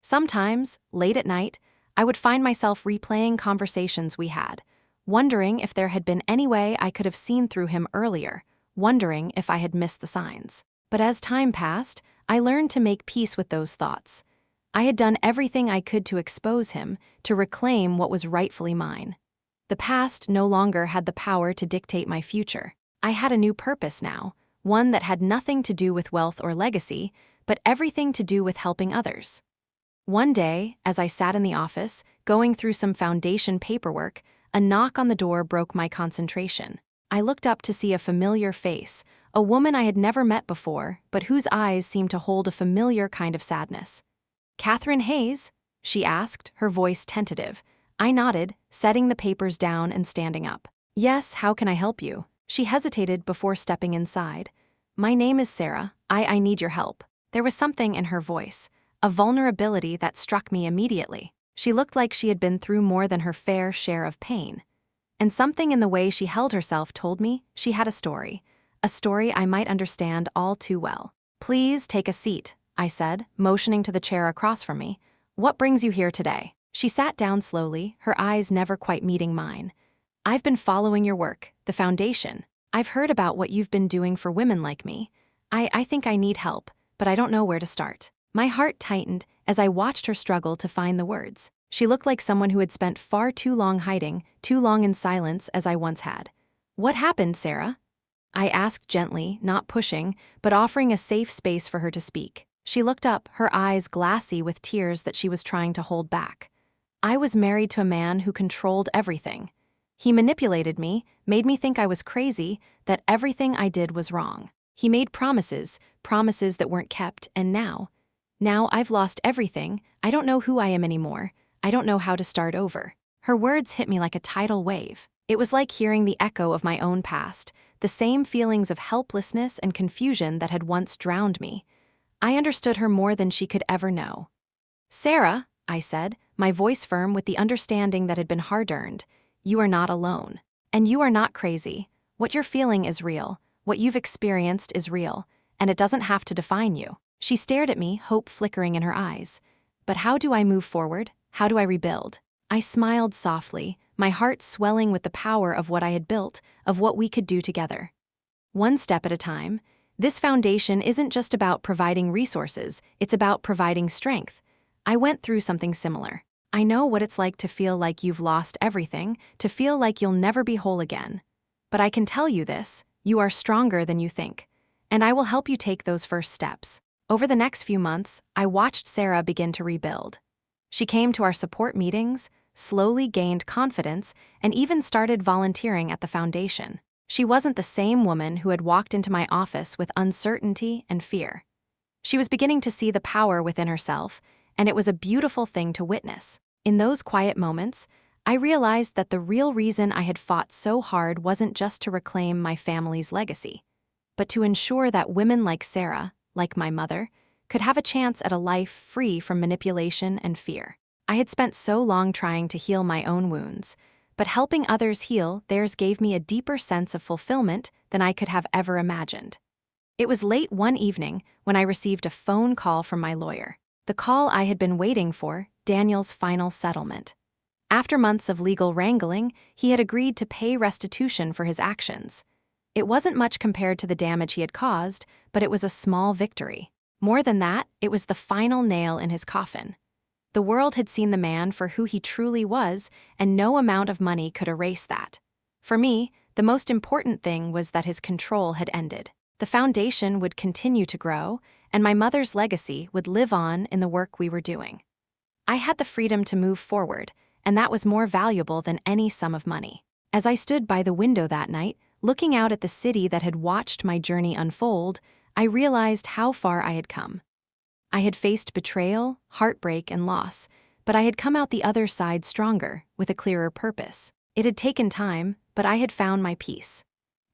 Sometimes, late at night, I would find myself replaying conversations we had, wondering if there had been any way I could have seen through him earlier, wondering if I had missed the signs. But as time passed, I learned to make peace with those thoughts. I had done everything I could to expose him, to reclaim what was rightfully mine. The past no longer had the power to dictate my future. I had a new purpose now, one that had nothing to do with wealth or legacy, but everything to do with helping others. One day, as I sat in the office, going through some foundation paperwork, a knock on the door broke my concentration. I looked up to see a familiar face, a woman I had never met before, but whose eyes seemed to hold a familiar kind of sadness. "Catherine Hayes?" she asked, her voice tentative. I nodded, setting the papers down and standing up. "Yes, how can I help you?" She hesitated before stepping inside. "My name is Sarah. I need your help." There was something in her voice, a vulnerability that struck me immediately. She looked like she had been through more than her fair share of pain. And something in the way she held herself told me she had a story I might understand all too well. "Please take a seat," I said, motioning to the chair across from me. "What brings you here today?" She sat down slowly, her eyes never quite meeting mine. "I've been following your work, the foundation. I've heard about what you've been doing for women like me. I think I need help, but I don't know where to start." My heart tightened as I watched her struggle to find the words. She looked like someone who had spent far too long hiding, too long in silence as I once had. "What happened, Sarah?" I asked gently, not pushing, but offering a safe space for her to speak. She looked up, her eyes glassy with tears that she was trying to hold back. "I was married to a man who controlled everything. He manipulated me, made me think I was crazy, that everything I did was wrong. He made promises that weren't kept, and now I've lost everything. I don't know who I am anymore. I don't know how to start over." Her words hit me like a tidal wave. It was like hearing the echo of my own past, the same feelings of helplessness and confusion that had once drowned me. I understood her more than she could ever know. "Sarah," I said, my voice firm with the understanding that had been hard-earned, "you are not alone. And you are not crazy. What you're feeling is real. What you've experienced is real. And it doesn't have to define you." She stared at me, hope flickering in her eyes. "But how do I move forward? How do I rebuild?" I smiled softly, my heart swelling with the power of what I had built, of what we could do together. "One step at a time. This foundation isn't just about providing resources, it's about providing strength. I went through something similar. I know what it's like to feel like you've lost everything, to feel like you'll never be whole again. But I can tell you this, you are stronger than you think. And I will help you take those first steps." Over the next few months, I watched Sarah begin to rebuild. She came to our support meetings, slowly gained confidence, and even started volunteering at the foundation. She wasn't the same woman who had walked into my office with uncertainty and fear. She was beginning to see the power within herself, and it was a beautiful thing to witness. In those quiet moments, I realized that the real reason I had fought so hard wasn't just to reclaim my family's legacy, but to ensure that women like Sarah, like my mother, could have a chance at a life free from manipulation and fear. I had spent so long trying to heal my own wounds, but helping others heal theirs gave me a deeper sense of fulfillment than I could have ever imagined. It was late one evening when I received a phone call from my lawyer. The call I had been waiting for, Daniel's final settlement. After months of legal wrangling, he had agreed to pay restitution for his actions. It wasn't much compared to the damage he had caused, but it was a small victory. More than that, it was the final nail in his coffin. The world had seen the man for who he truly was, and no amount of money could erase that. For me, the most important thing was that his control had ended. The foundation would continue to grow, and my mother's legacy would live on in the work we were doing. I had the freedom to move forward, and that was more valuable than any sum of money. As I stood by the window that night, looking out at the city that had watched my journey unfold, I realized how far I had come. I had faced betrayal, heartbreak, and loss, but I had come out the other side stronger, with a clearer purpose. It had taken time, but I had found my peace.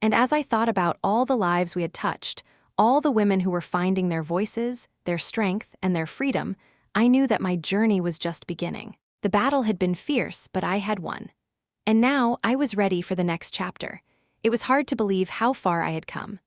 And as I thought about all the lives we had touched, all the women who were finding their voices, their strength, and their freedom, I knew that my journey was just beginning. The battle had been fierce, but I had won. And now I was ready for the next chapter. It was hard to believe how far I had come.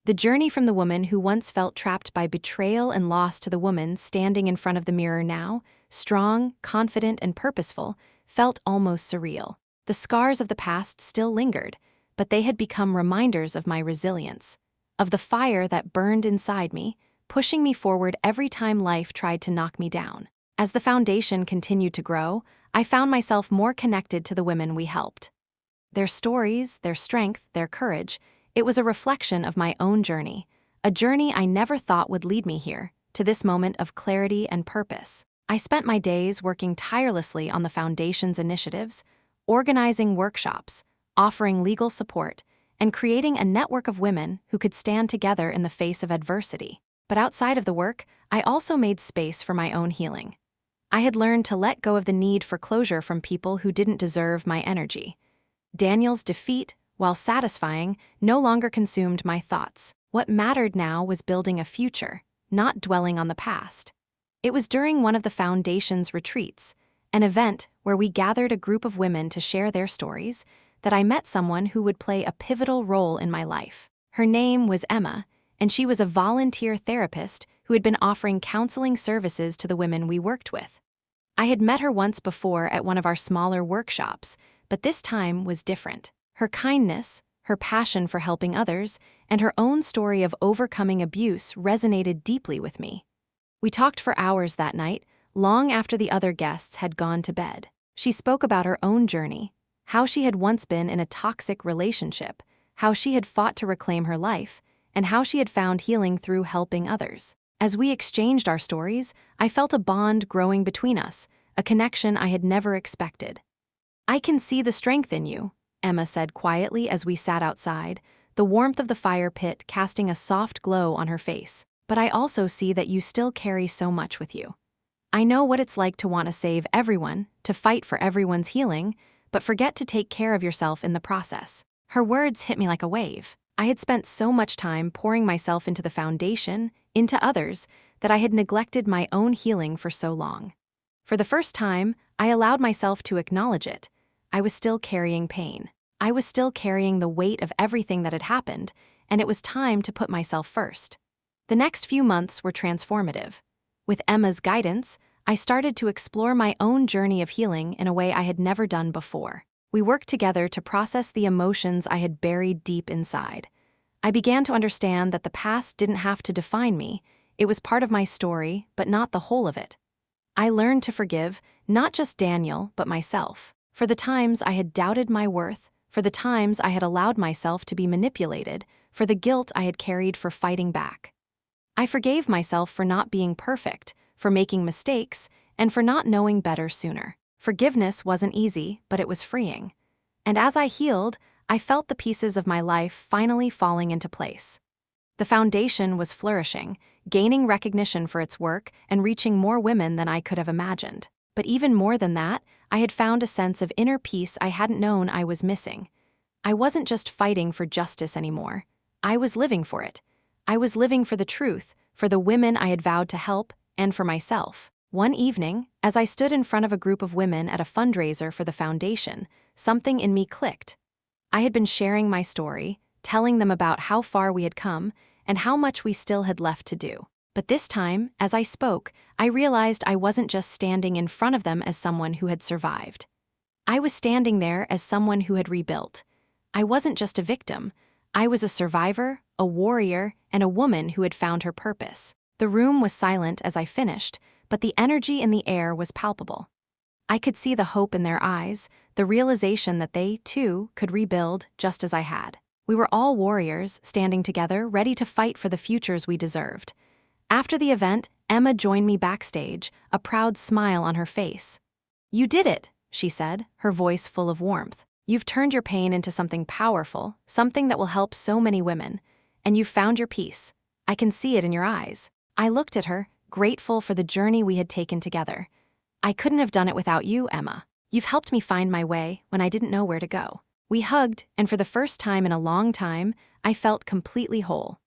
The journey from the woman who once felt trapped by betrayal and loss to the woman standing in front of the mirror now, strong, confident, and purposeful, felt almost surreal. The scars of the past still lingered, but they had become reminders of my resilience, of the fire that burned inside me, pushing me forward every time life tried to knock me down. As the foundation continued to grow, I found myself more connected to the women we helped. Their stories, their strength, their courage, it was a reflection of my own journey, a journey I never thought would lead me here, to this moment of clarity and purpose. I spent my days working tirelessly on the foundation's initiatives, organizing workshops, offering legal support, and creating a network of women who could stand together in the face of adversity. But outside of the work, I also made space for my own healing. I had learned to let go of the need for closure from people who didn't deserve my energy. Daniel's defeat, while satisfying, no longer consumed my thoughts. What mattered now was building a future, not dwelling on the past. It was during one of the foundation's retreats, an event where we gathered a group of women to share their stories, that I met someone who would play a pivotal role in my life. Her name was Emma, and she was a volunteer therapist who had been offering counseling services to the women we worked with. I had met her once before at one of our smaller workshops, but this time was different. Her kindness, her passion for helping others, and her own story of overcoming abuse resonated deeply with me. We talked for hours that night, long after the other guests had gone to bed. She spoke about her own journey, how she had once been in a toxic relationship, how she had fought to reclaim her life, and how she had found healing through helping others. As we exchanged our stories, I felt a bond growing between us, a connection I had never expected. "I can see the strength in you," Emma said quietly as we sat outside, the warmth of the fire pit casting a soft glow on her face. "But I also see that you still carry so much with you. I know what it's like to want to save everyone, to fight for everyone's healing, but forget to take care of yourself in the process." Her words hit me like a wave. I had spent so much time pouring myself into the foundation, into others, that I had neglected my own healing for so long. For the first time, I allowed myself to acknowledge it. I was still carrying pain. I was still carrying the weight of everything that had happened, and it was time to put myself first. The next few months were transformative. With Emma's guidance, I started to explore my own journey of healing in a way I had never done before. We worked together to process the emotions I had buried deep inside. I began to understand that the past didn't have to define me. It was part of my story, but not the whole of it. I learned to forgive, not just Daniel, but myself. For the times I had doubted my worth, for the times I had allowed myself to be manipulated, for the guilt I had carried for fighting back. I forgave myself for not being perfect, for making mistakes, and for not knowing better sooner. Forgiveness wasn't easy, but it was freeing. And as I healed, I felt the pieces of my life finally falling into place. The foundation was flourishing, gaining recognition for its work and reaching more women than I could have imagined. But even more than that, I had found a sense of inner peace I hadn't known I was missing. I wasn't just fighting for justice anymore. I was living for it. I was living for the truth, for the women I had vowed to help, and for myself. One evening, as I stood in front of a group of women at a fundraiser for the foundation, something in me clicked. I had been sharing my story, telling them about how far we had come and how much we still had left to do. But this time, as I spoke, I realized I wasn't just standing in front of them as someone who had survived. I was standing there as someone who had rebuilt. I wasn't just a victim. I was a survivor, a warrior, and a woman who had found her purpose. The room was silent as I finished, but the energy in the air was palpable. I could see the hope in their eyes, the realization that they, too, could rebuild just as I had. We were all warriors, standing together, ready to fight for the futures we deserved. After the event, Emma joined me backstage, a proud smile on her face. "You did it," she said, her voice full of warmth. "You've turned your pain into something powerful, something that will help so many women. And you've found your peace. I can see it in your eyes." I looked at her, grateful for the journey we had taken together. "I couldn't have done it without you, Emma. You've helped me find my way when I didn't know where to go." We hugged, and for the first time in a long time, I felt completely whole.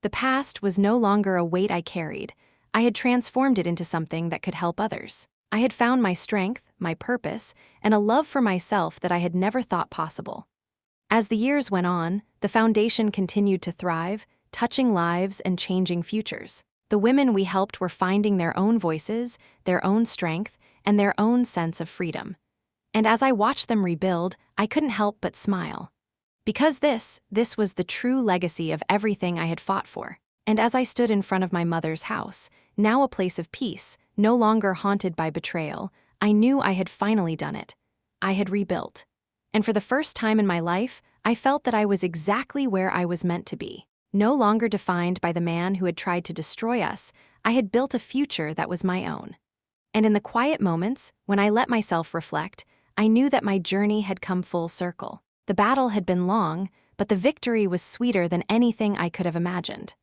The past was no longer a weight I carried. I had transformed it into something that could help others. I had found my strength, my purpose, and a love for myself that I had never thought possible. As the years went on, the foundation continued to thrive, touching lives and changing futures. The women we helped were finding their own voices, their own strength, and their own sense of freedom. And as I watched them rebuild, I couldn't help but smile. Because this was the true legacy of everything I had fought for. And as I stood in front of my mother's house, now a place of peace, no longer haunted by betrayal, I knew I had finally done it. I had rebuilt. And for the first time in my life, I felt that I was exactly where I was meant to be. No longer defined by the man who had tried to destroy us, I had built a future that was my own. And in the quiet moments, when I let myself reflect, I knew that my journey had come full circle. The battle had been long, but the victory was sweeter than anything I could have imagined.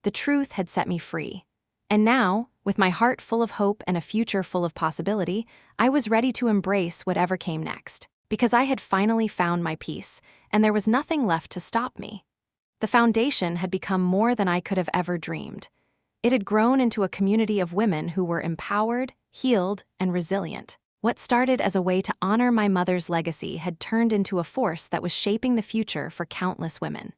The truth had set me free. And now, with my heart full of hope and a future full of possibility, I was ready to embrace whatever came next. Because I had finally found my peace, and there was nothing left to stop me. The foundation had become more than I could have ever dreamed. It had grown into a community of women who were empowered, healed, and resilient. What started as a way to honor my mother's legacy had turned into a force that was shaping the future for countless women.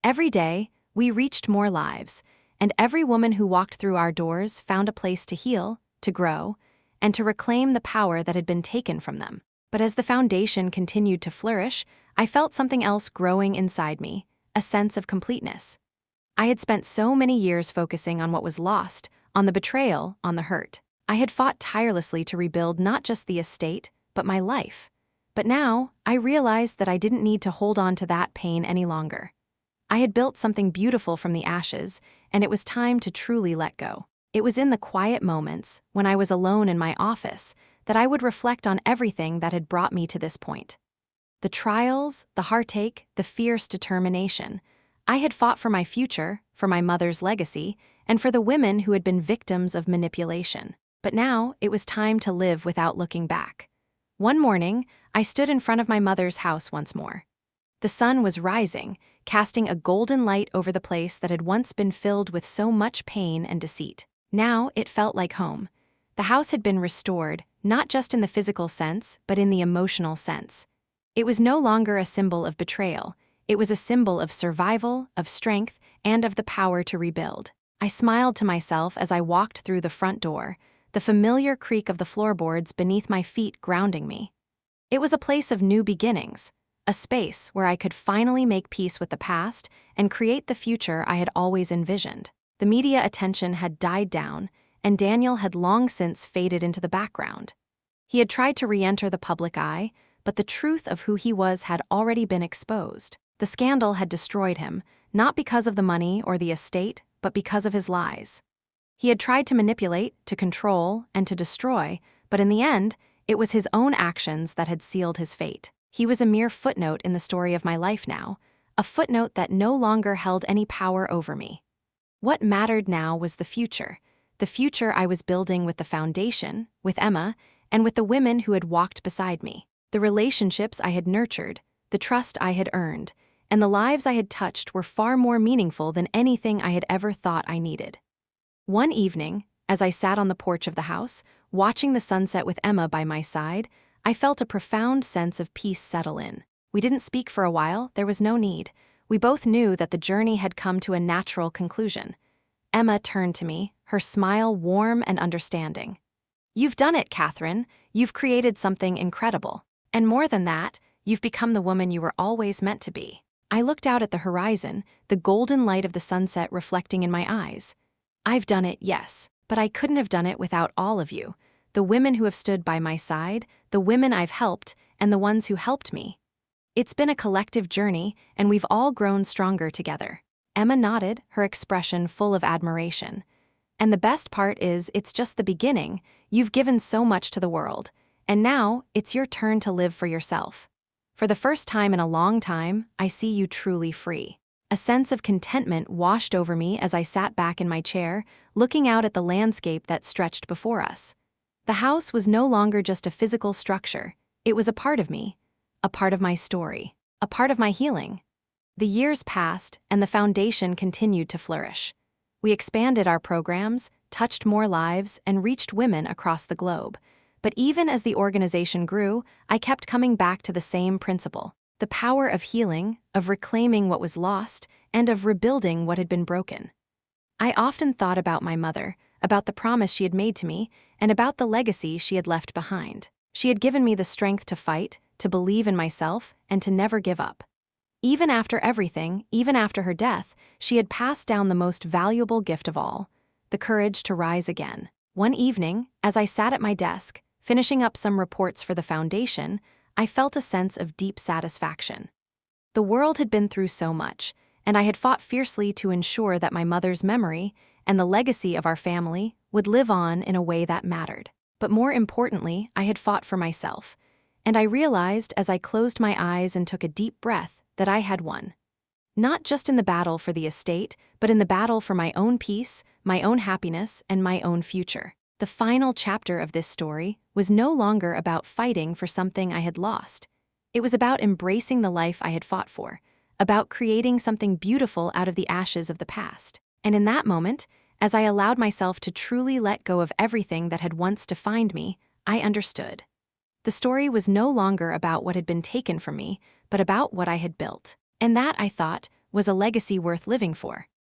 Every day, we reached more lives, and every woman who walked through our doors found a place to heal, to grow, and to reclaim the power that had been taken from them. But as the foundation continued to flourish, I felt something else growing inside me, a sense of completeness. I had spent so many years focusing on what was lost, on the betrayal, on the hurt. I had fought tirelessly to rebuild not just the estate, but my life. But now, I realized that I didn't need to hold on to that pain any longer. I had built something beautiful from the ashes, and it was time to truly let go. It was in the quiet moments, when I was alone in my office, that I would reflect on everything that had brought me to this point. The trials, the heartache, the fierce determination. I had fought for my future, for my mother's legacy, and for the women who had been victims of manipulation. But now, it was time to live without looking back. One morning, I stood in front of my mother's house once more. The sun was rising, casting a golden light over the place that had once been filled with so much pain and deceit. Now, it felt like home. The house had been restored, not just in the physical sense, but in the emotional sense. It was no longer a symbol of betrayal. It was a symbol of survival, of strength, and of the power to rebuild. I smiled to myself as I walked through the front door, the familiar creak of the floorboards beneath my feet grounding me. It was a place of new beginnings, a space where I could finally make peace with the past and create the future I had always envisioned. The media attention had died down, and Daniel had long since faded into the background. He had tried to re-enter the public eye, but the truth of who he was had already been exposed. The scandal had destroyed him, not because of the money or the estate, but because of his lies. He had tried to manipulate, to control, and to destroy, but in the end, it was his own actions that had sealed his fate. He was a mere footnote in the story of my life now, a footnote that no longer held any power over me. What mattered now was the future I was building with the foundation, with Emma, and with the women who had walked beside me, the relationships I had nurtured, the trust I had earned, and the lives I had touched were far more meaningful than anything I had ever thought I needed. One evening, as I sat on the porch of the house, watching the sunset with Emma by my side, I felt a profound sense of peace settle in. We didn't speak for a while, there was no need. We both knew that the journey had come to a natural conclusion. Emma turned to me, her smile warm and understanding. "You've done it, Catherine. You've created something incredible. And more than that, you've become the woman you were always meant to be." I looked out at the horizon, the golden light of the sunset reflecting in my eyes. "I've done it, yes, but I couldn't have done it without all of you, the women who have stood by my side, the women I've helped, and the ones who helped me. It's been a collective journey, and we've all grown stronger together." Emma nodded, her expression full of admiration. "And the best part is, it's just the beginning. You've given so much to the world, and now it's your turn to live for yourself. For the first time in a long time, I see you truly free." A sense of contentment washed over me as I sat back in my chair, looking out at the landscape that stretched before us. The house was no longer just a physical structure. It was a part of me, a part of my story, a part of my healing. The years passed, and the foundation continued to flourish. We expanded our programs, touched more lives, and reached women across the globe. But even as the organization grew, I kept coming back to the same principle: the power of healing, of reclaiming what was lost, and of rebuilding what had been broken. I often thought about my mother, about the promise she had made to me, and about the legacy she had left behind. She had given me the strength to fight, to believe in myself, and to never give up. Even after everything, even after her death, she had passed down the most valuable gift of all: the courage to rise again. One evening, as I sat at my desk, finishing up some reports for the foundation, I felt a sense of deep satisfaction. The world had been through so much, and I had fought fiercely to ensure that my mother's memory and the legacy of our family would live on in a way that mattered. But more importantly, I had fought for myself, and I realized as I closed my eyes and took a deep breath that I had won. Not just in the battle for the estate, but in the battle for my own peace, my own happiness, and my own future. The final chapter of this story was no longer about fighting for something I had lost. It was about embracing the life I had fought for, about creating something beautiful out of the ashes of the past. And in that moment, as I allowed myself to truly let go of everything that had once defined me, I understood. The story was no longer about what had been taken from me, but about what I had built. And that, I thought, was a legacy worth living for.